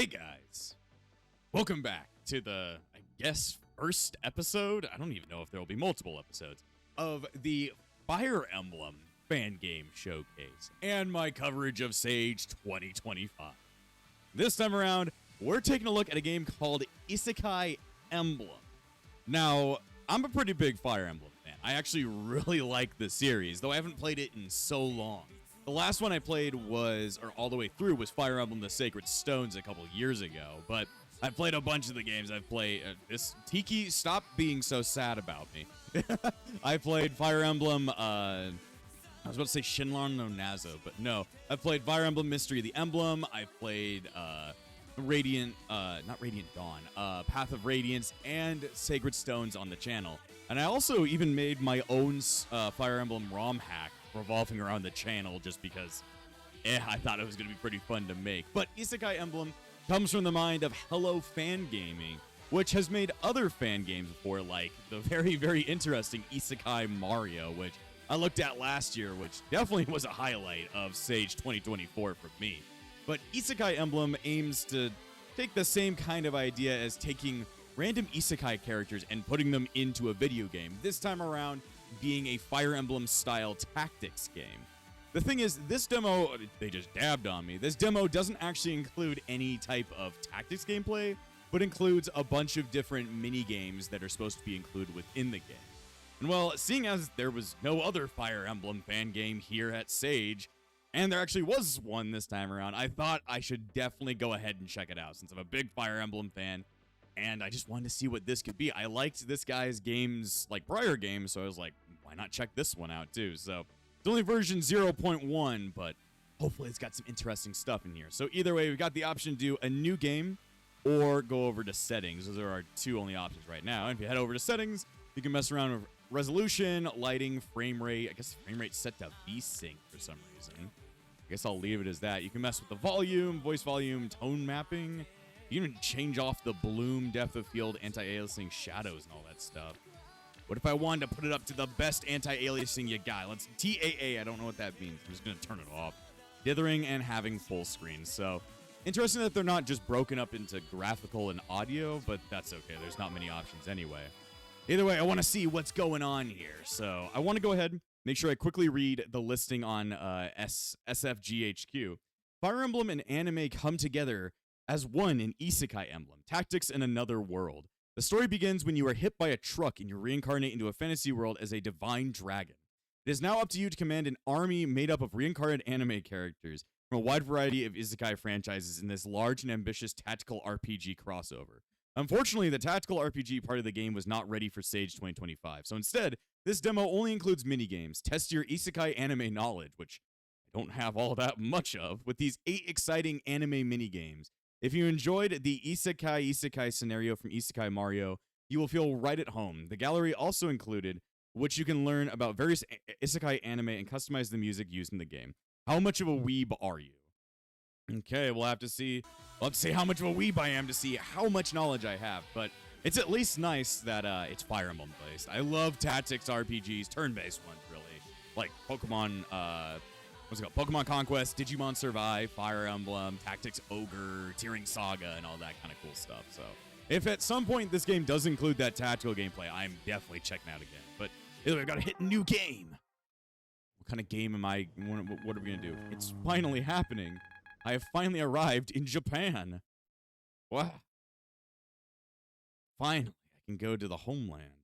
Hey guys, welcome back to the, I guess, first episode, I don't even know if there will be multiple episodes, of the Fire Emblem fan game showcase and my coverage of Sage 2025. This time around, we're taking a look at a game called Isekai Emblem. Now, I'm a pretty big Fire Emblem fan. I actually really like the series, though I haven't played it in so long. The last one I played was, or all the way through, was Fire Emblem The Sacred Stones a couple years ago. But I've played a bunch of the games. I've played Tiki, stop being so sad about me. I played Fire Emblem, I was about to say Shinran no Nazo, but no. I've played Fire Emblem Mystery of the Emblem. I've played Radiant, not Radiant Dawn, Path of Radiance, and Sacred Stones on the channel. And I also even made my own Fire Emblem ROM hack revolving around the channel just because I thought it was going to be pretty fun to make. But Isekai Emblem comes from the mind of Hello Fan Gaming, which has made other fan games before, like the very, very interesting Isekai Mario, which I looked at last year, which definitely was a highlight of Sage 2024 for me. But Isekai Emblem aims to take the same kind of idea as taking random Isekai characters and putting them into a video game. This time around, being a Fire Emblem style tactics game. The thing is, this demo, they just dabbed on me. This demo doesn't actually include any type of tactics gameplay, but includes a bunch of different mini games that are supposed to be included within the game. And well, seeing as there was no other Fire Emblem fan game here at Sage, and there actually was one this time around, I thought I should definitely go ahead and check it out since I'm a big Fire Emblem fan. And I just wanted to see what this could be. I liked this guy's games, like prior games, so I was like, why not check this one out too? So it's only version 0.1, but hopefully it's got some interesting stuff in here. So either way, we've got the option to do a new game or go over to settings. Those are our two only options right now. And if you head over to settings, you can mess around with resolution, lighting, frame rate. I guess frame rate's set to V-Sync for some reason. I guess I'll leave it as that. You can mess with the volume, voice volume, tone mapping. You can even change off the bloom, depth of field, anti-aliasing, shadows, and all that stuff. What if I wanted to put it up to the best anti-aliasing you got? Let's TAA, I don't know what that means. I'm just going to turn it off. Dithering and having full screen. So, interesting that they're not just broken up into graphical and audio, but that's okay. There's not many options anyway. Either way, I want to see what's going on here. So, I want to go ahead, make sure I quickly read the listing on SFGHQ. Fire Emblem and anime come together as one in Isekai Emblem, tactics in another world. The story begins when you are hit by a truck and you reincarnate into a fantasy world as a divine dragon. It is now up to you to command an army made up of reincarnated anime characters from a wide variety of Isekai franchises in this large and ambitious tactical RPG crossover. Unfortunately, the tactical RPG part of the game was not ready for Sage 2025, so instead, this demo only includes minigames. Test your Isekai anime knowledge, which I don't have all that much of, with these 8 exciting anime minigames. If you enjoyed the Isekai scenario from Isekai Mario, you will feel right at home. The gallery also included, which you can learn about various Isekai anime and customize the music used in the game. How much of a weeb are you? Okay, we'll have to see. Let's see how much of a weeb I am to see how much knowledge I have. But it's at least nice that it's Fire Emblem based. I love tactics RPGs, turn-based ones, really. Like Pokemon, what's it called? Pokemon Conquest, Digimon Survive, Fire Emblem, Tactics Ogre, Tearing Saga, and all that kind of cool stuff. So if at some point this game does include that tactical gameplay, I'm definitely checking out again. But either way, I've got to hit a new game. What kind of game am I? What are we going to do? It's finally happening. I have finally arrived in Japan. Wow. Finally, I can go to the homeland.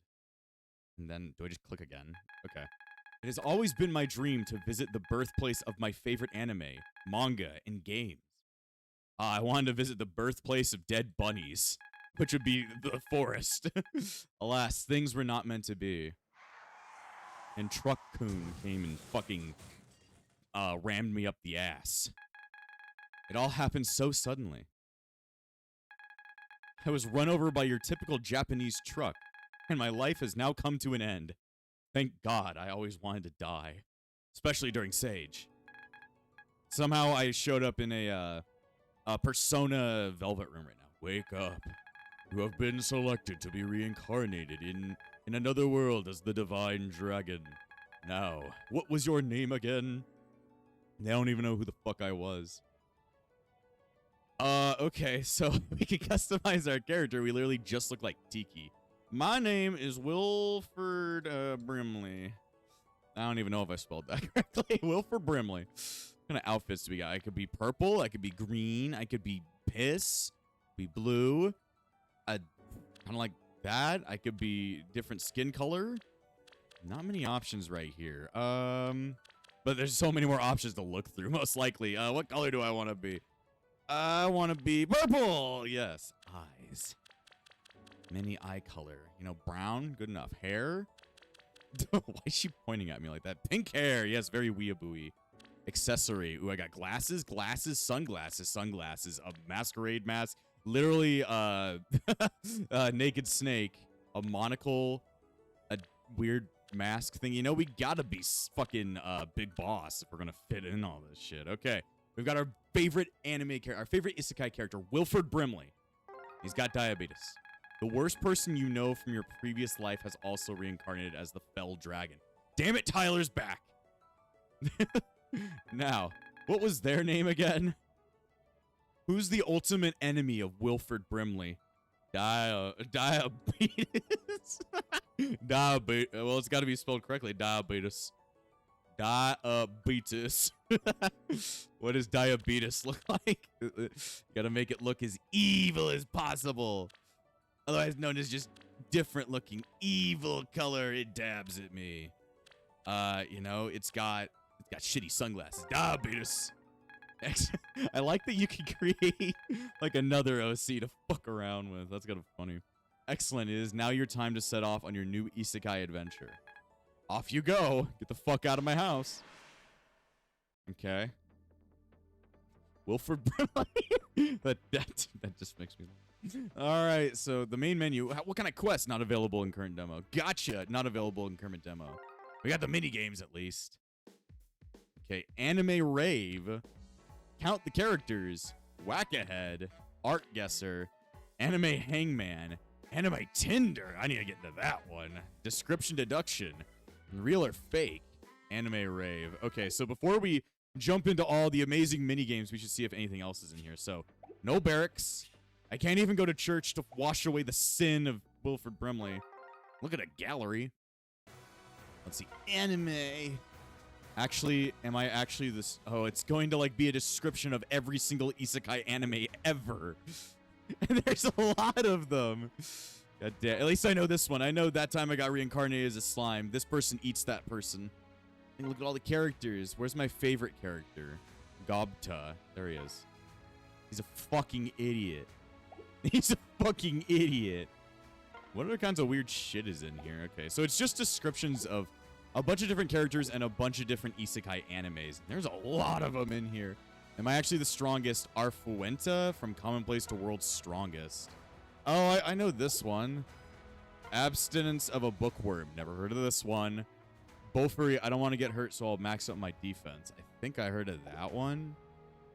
And then, do I just click again? Okay. It has always been my dream to visit the birthplace of my favorite anime, manga, and games. I wanted to visit the birthplace of dead bunnies, which would be the forest. Alas, things were not meant to be. And Truck-kun came and fucking rammed me up the ass. It all happened so suddenly. I was run over by your typical Japanese truck, and my life has now come to an end. Thank God, I always wanted to die, especially during Sage. Somehow I showed up in a Persona Velvet room right now. Wake up. You have been selected to be reincarnated in another world as the Divine Dragon. Now, what was your name again? They don't even know who the fuck I was. Okay, so we can customize our character. We literally just look like Tiki. My name is Wilford Brimley. I don't even know if I spelled that correctly. Wilford Brimley. What kind of outfits do we got? I could be purple. I could be green. I could be piss. Be blue. Kind of like that. I could be different skin color. Not many options right here. But there's so many more options to look through, most likely. What color do I want to be? I want to be purple. Yes. Eyes. Mini eye color. You know, brown. Good enough. Hair. Why is she pointing at me like that? Pink hair. Yes, very weeaboo-y. Accessory. Ooh, I got glasses, sunglasses, a masquerade mask. Literally, naked snake. A monocle. A weird mask thing. You know, we gotta be fucking Big Boss if we're gonna fit in all this shit. Okay. We've got our favorite anime character, our favorite isekai character, Wilford Brimley. He's got diabetes. The worst person you know from your previous life has also reincarnated as the Fell Dragon. Damn it, Tyler's back. Now, what was their name again? Who's the ultimate enemy of Wilford Brimley? Diabetes. Diabetes. Well, it's got to be spelled correctly. Diabetes. Diabetes. What does diabetes look like? You gotta make it look as evil as possible. Otherwise known as just different looking evil color. It dabs at me. You know, it's got shitty sunglasses. Diabetes. I like that you can create like another OC to fuck around with. That's kind of funny. Excellent. It is now your time to set off on your new isekai adventure. Off you go. Get the fuck out of my house. Okay. Wilford Brimley. that just makes me laugh. All right, so the main menu. What kind of quest not available in current demo? Gotcha. Not available in current demo. We got the mini games at least. Okay, anime rave. Count the characters. Whack ahead. Art guesser. Anime hangman. Anime Tinder. I need to get into that one. Description deduction. Real or fake? Anime rave. Okay, so before we jump into all the amazing mini games, we should see if anything else is in here. So, no barracks. I can't even go to church to wash away the sin of Wilford Brimley. Look at a gallery. Let's see. Anime. Actually, am I actually this? Oh, it's going to like be a description of every single isekai anime ever. And there's a lot of them. God damn. At least I know this one. I know that time I got reincarnated as a slime. This person eats that person. And look at all the characters. Where's my favorite character? Gobta. There he is. He's a fucking idiot. He's a fucking idiot. What other kinds of weird shit is in here? Okay, so it's just descriptions of a bunch of different characters and a bunch of different isekai animes. There's a lot of them in here. Am I actually the strongest? Arfuenta from Commonplace to World's Strongest. Oh, I know this one. Abstinence of a Bookworm. Never heard of this one. Bofuri, I don't want to get hurt, so I'll max up my defense. I think I heard of that one.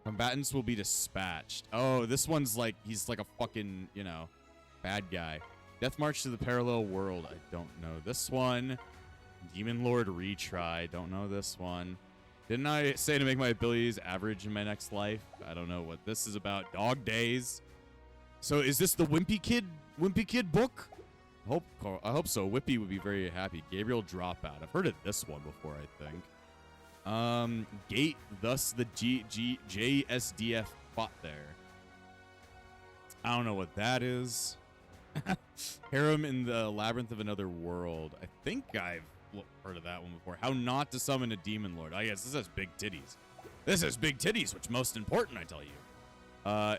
Combatants will be dispatched. Oh, this one's like, he's like a fucking, you know, bad guy. Death March to the Parallel World. I don't know this one. Demon Lord Retry. Don't know this one. Didn't I say to make my abilities average in my next life? I don't know what this is about. Dog Days. So is this the Wimpy Kid book? I hope so. Whippy would be very happy. Gabriel Dropout. I've heard of this one before, I think. Gate, thus the JSDF fought there. I don't know what that is. Harem in the Labyrinth of Another World. I think I've heard of that one before. How not to summon a demon lord. I guess this has big titties. This has big titties, which most important, I tell you.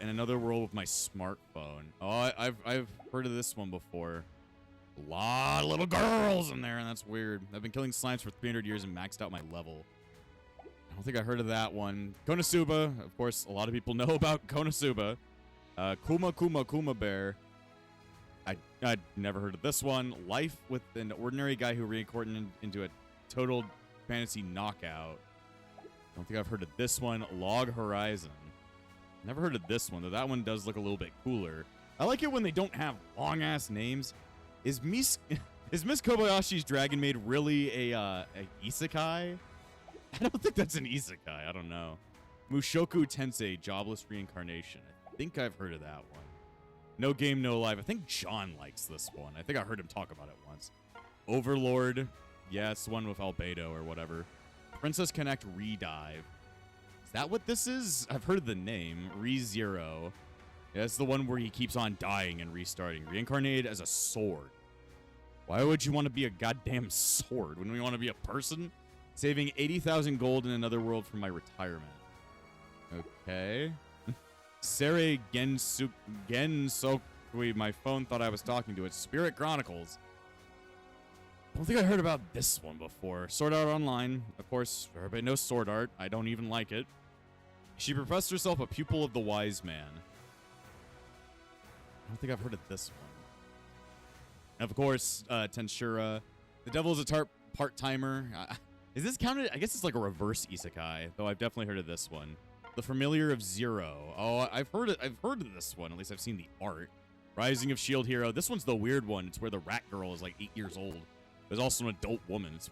In Another World with my smartphone. Oh, I've heard of this one before. A lot of little girls in there, and that's weird. I've been killing slimes for 300 years and maxed out my level. I don't think I heard of that one. Konosuba. Of course, a lot of people know about Konosuba. Kuma Bear. I'd never heard of this one. Life with an ordinary guy who reincarnated into a total fantasy knockout. I don't think I've heard of this one. Log Horizon. Never heard of this one, though that one does look a little bit cooler. I like it when they don't have long-ass names. Is Miss Kobayashi's Dragon Maid really a isekai? I don't think that's an isekai. I don't know. Mushoku Tensei, Jobless Reincarnation. I think I've heard of that one. No Game, No Life. I think John likes this one. I think I heard him talk about it once. Overlord. Yeah, it's the one with Albedo or whatever. Princess Connect Redive. Is that what this is? I've heard the name. ReZero. Yeah, it's the one where he keeps on dying and restarting. Reincarnated as a sword. Why would you want to be a goddamn sword when we want to be a person? Saving 80,000 gold in another world from my retirement. Okay. Sere Gensokui, my phone thought I was talking to it. Spirit Chronicles. I don't think I heard about this one before. Sword Art Online. Of course, everybody knows Sword Art. I don't even like it. She professed herself a pupil of the wise man. I don't think I've heard of this one. And of course, Tenshura. The devil is a part-timer. Is this counted? I guess it's like a reverse isekai, though I've definitely heard of this one. The Familiar of Zero. Oh, I've heard it. I've heard of this one. At least I've seen the art. Rising of Shield Hero. This one's the weird one. It's where the rat girl is like 8 years old. There's also an adult woman. It's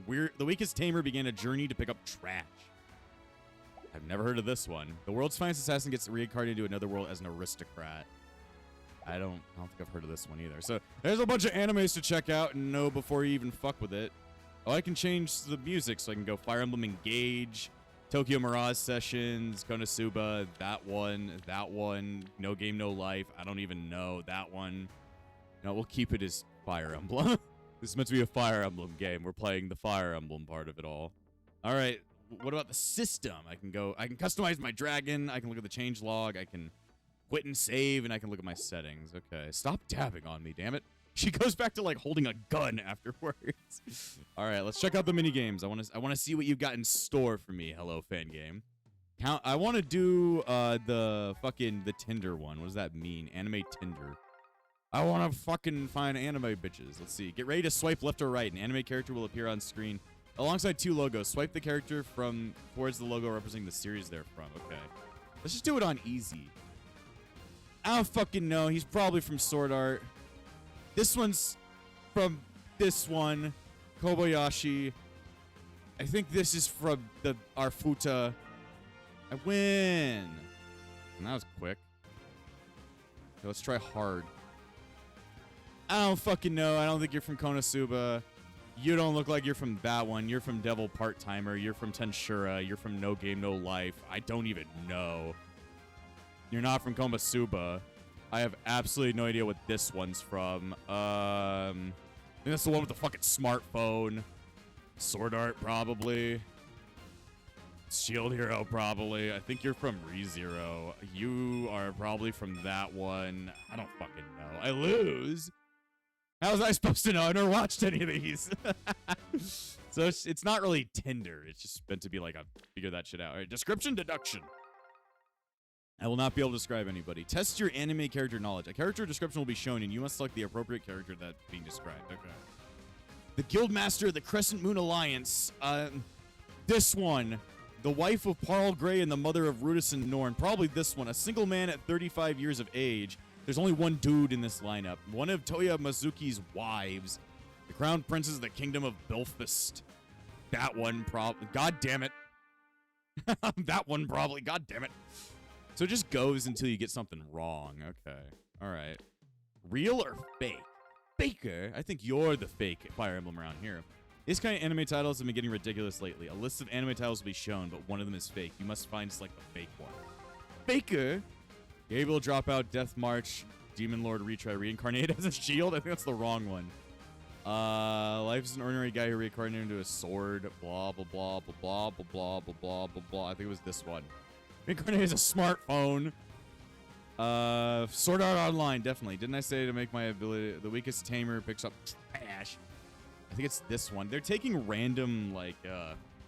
weird. The weakest tamer began a journey to pick up trash. I've never heard of this one. The world's finest assassin gets reincarnated into another world as an aristocrat. I don't think I've heard of this one either. So there's a bunch of animes to check out and know before you even fuck with it. Oh, I can change the music so I can go Fire Emblem Engage, Tokyo Mirage Sessions, Konosuba, that one, No Game, No Life. I don't even know that one. No, we'll keep it as Fire Emblem. This is meant to be a Fire Emblem game. We're playing the Fire Emblem part of it all. All right. What about the system? I can customize my dragon. I can look at the change log. I can quit and save, and I can look at my settings. Okay. Stop tapping on me, damn it. She goes back to like holding a gun afterwards. All right, let's check out the mini games. I want to see what you've got in store for me. Hello, fan game. I want to do the Tinder one. What does that mean? Anime Tinder. I want to fucking find anime bitches. Let's see. Get ready to swipe left or right. An anime character will appear on screen alongside two logos. Swipe the character from towards the logo representing the series they're from. Okay. Let's just do it on easy. I don't fucking know. He's probably from Sword Art. This one's from this one, Kobayashi. I think this is from the Arfuta. I win. And that was quick. Okay, let's try hard. I don't fucking know. I don't think you're from Konosuba. You don't look like you're from that one. You're from Devil Part-Timer. You're from Tenshura. You're from No Game, No Life. I don't even know. You're not from Konosuba. I have absolutely no idea what this one's from. I think that's the one with the fucking smartphone. Sword Art, probably. Shield Hero, probably. I think you're from ReZero. You are probably from that one. I don't fucking know. I lose. How was I supposed to know? I never watched any of these. So it's not really Tinder. It's just meant to be like a figure that shit out. All right, description, deduction. I will not be able to describe anybody. Test your anime character knowledge. A character description will be shown, and you must select the appropriate character that's being described. Okay. The Guildmaster of the Crescent Moon Alliance. This one. The wife of Parl Gray and the mother of Rudis and Norn. Probably this one. A single man at 35 years of age. There's only one dude in this lineup. One of Toya Mizuki's wives. The crown princess of the kingdom of Belfast. That one probably. God damn it. That one probably. God damn it. So it just goes until you get something wrong. Okay. All right. Real or fake? Faker? I think you're the fake Fire Emblem around here. These kind of anime titles have been getting ridiculous lately. A list of anime titles will be shown, but one of them is fake. You must find select the fake one. Faker? Gabriel Dropout, Death March, Demon Lord Retry, Reincarnated as a shield? I think that's the wrong one. Life is an ordinary guy who reincarnated into a sword. Blah, blah, blah, blah, blah, blah, blah, blah, blah, blah, blah. I think it was this one. Reincarnated as a smartphone. Sword Art Online, definitely. Didn't I say to make my ability... The weakest tamer picks up trash. I think it's this one. They're taking random, like,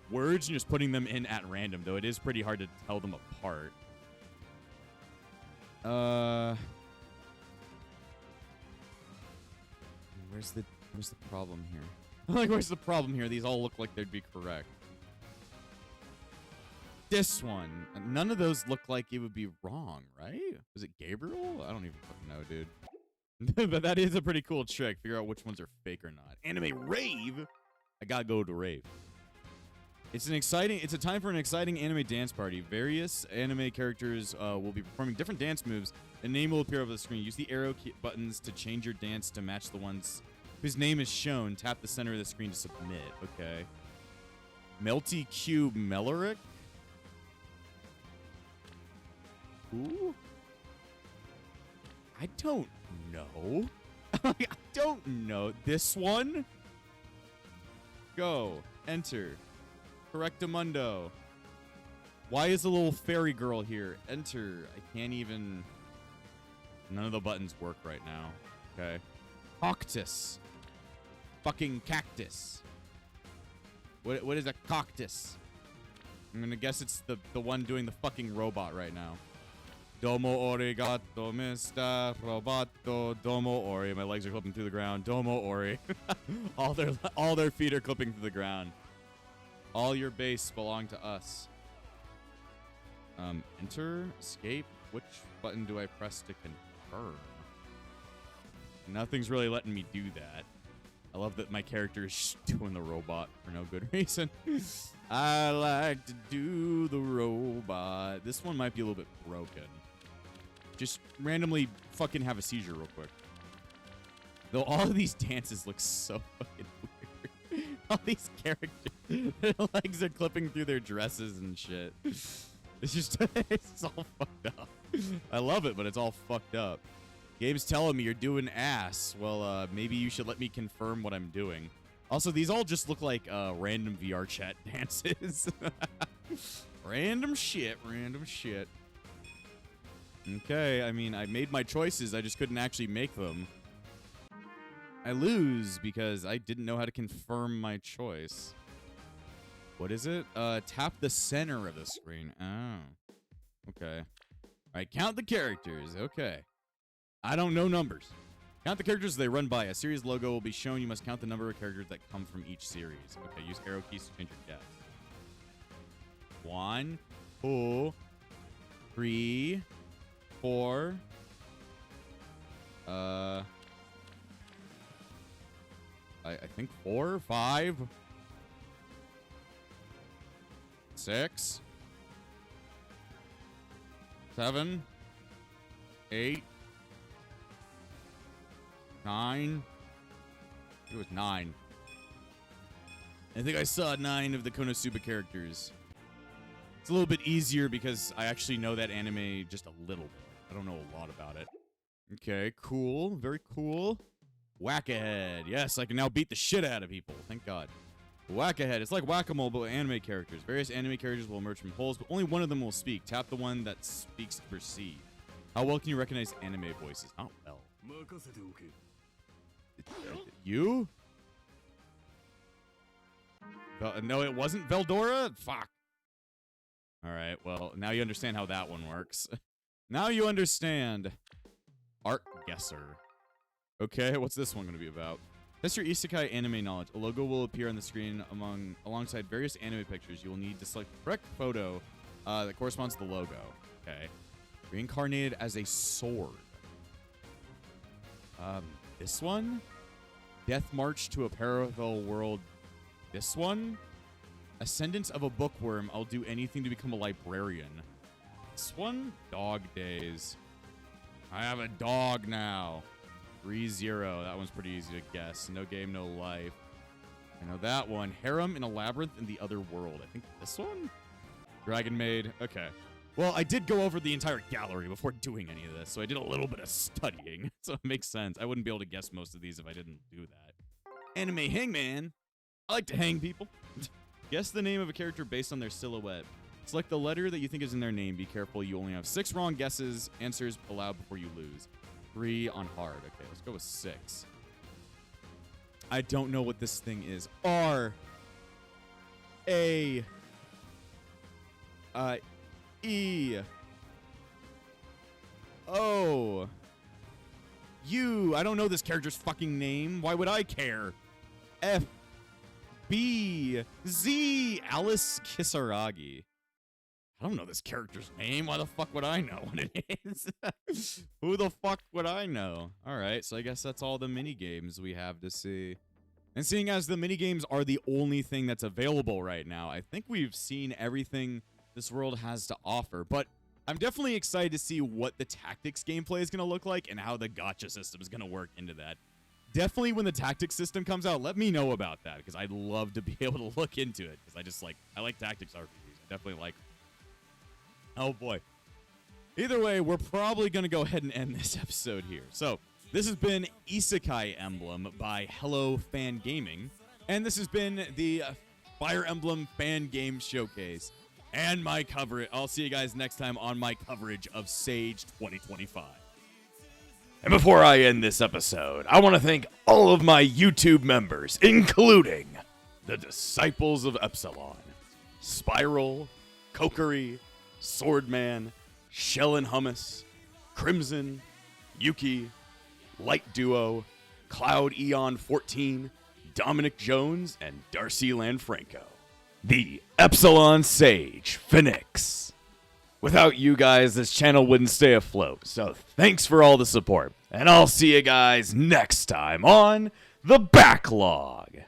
words and just putting them in at random, though it is pretty hard to tell them apart. Where's the problem here? Like, where's the problem here? These all look like they'd be correct. This one. None of those look like it would be wrong, right? Was it Gabriel? I don't even fucking know, dude. But that is a pretty cool trick. Figure out which ones are fake or not. Anime Rave? I gotta go to Rave. It's a time for an exciting anime dance party. Various anime characters will be performing different dance moves. A name will appear over the screen. Use the arrow key buttons to change your dance to match the ones whose name is shown. Tap the center of the screen to submit. Okay. Melty Cube Meloric? Who? I don't know. I don't know. This one? Go. Enter. Correctamundo. Why is the little fairy girl here? Enter. I can't even... None of the buttons work right now. Okay. Cactus. Fucking cactus. What is a cactus? I'm gonna guess it's the one doing the fucking robot right now. Domo origato, Mr. Roboto. Domo ori. My legs are clipping through the ground. Domo ori. all their feet are clipping through the ground. All your base belong to us. Enter, escape. Which button do I press to confirm? Nothing's really letting me do that. I love that my character is doing the robot for no good reason. I like to do the robot. This one might be a little bit broken. Just randomly fucking have a seizure real quick. Though all of these dances look so fucking weird. All these characters, their legs are clipping through their dresses and shit. It's just, it's all fucked up. I love it, but it's all fucked up. Gabe's telling me you're doing ass. Well, maybe you should let me confirm what I'm doing. Also, these all just look like random VR chat dances. Random shit, random shit. Okay, I mean, I made my choices. I just couldn't actually make them. I lose because I didn't know how to confirm my choice. What is it? Tap the center of the screen. Oh. Okay. All right, count the characters. Okay. I don't know numbers. Count the characters as they run by. A series logo will be shown. You must count the number of characters that come from each series. Okay, use arrow keys to change your guess. 1, 2, 3, 4. I think 4, 5, 6, 7, 8, 9. It was 9. I think I saw 9 of the Konosuba characters. It's a little bit easier because I actually know that anime just a little bit. I don't know a lot about it. Okay, cool. Very cool. Whack-a-head. Yes, I can now beat the shit out of people. Thank God. Whack-a-head. It's like whack-a-mole, but with anime characters. Various anime characters will emerge from holes, but only one of them will speak. Tap the one that speaks to proceed. How well can you recognize anime voices? Not well. You? No, it wasn't Veldora? Fuck. Alright, well, now you understand how that one works. Now you understand. Art Guesser. Okay, what's this one going to be about? Test your Isekai anime knowledge. A logo will appear on the screen alongside various anime pictures. You will need to select the correct photo that corresponds to the logo. Okay. Reincarnated as a sword. This one? Death March to a Parallel World. This one? Ascendance of a Bookworm. I'll do anything to become a librarian. This one? Dog Days. I have a dog now. 3-0. That one's pretty easy to guess. No game, no life. I know that one. Harem in a Labyrinth in the Other World. I think this one? Dragon Maid. Okay. Well, I did go over the entire gallery before doing any of this, so I did a little bit of studying. So it makes sense. I wouldn't be able to guess most of these if I didn't do that. Anime Hangman. I like to hang people. Guess the name of a character based on their silhouette. Select the letter that you think is in their name. Be careful. You only have 6 wrong guesses. Answers allowed before you lose. 3 on hard. Okay, let's go with 6. I don't know what this thing is. R. A. E. O. U. I don't know this character's fucking name. Why would I care? F. B. Z. Alice Kisaragi. I don't know this character's name. Why the fuck would I know what it is? Who the fuck would I know? All right, so I guess that's all the mini games we have to see. And seeing as the minigames are the only thing that's available right now, I think we've seen everything this world has to offer. But I'm definitely excited to see what the tactics gameplay is going to look like and how the gacha system is going to work into that. Definitely when the tactics system comes out, let me know about that, because I'd love to be able to look into it, because I like tactics RPGs. I definitely like them. Oh boy. Either way, we're probably going to go ahead and end this episode here. So this has been Isekai Emblem by Hello Fan Gaming, and this has been the Fire Emblem Fan Game Showcase and my coverage. I'll see you guys next time on my coverage of Sage 2025. And before I end this episode, I want to thank all of my YouTube members, including the Disciples of Epsilon, Spiral, Kokiri, Swordman, Shell and Hummus, Crimson, Yuki, Light Duo, Cloud Eon 14, Dominic Jones, and Darcy Lanfranco. The Epsilon Sage Phoenix. Without you guys, this channel wouldn't stay afloat, so thanks for all the support, and I'll see you guys next time on The Backlog.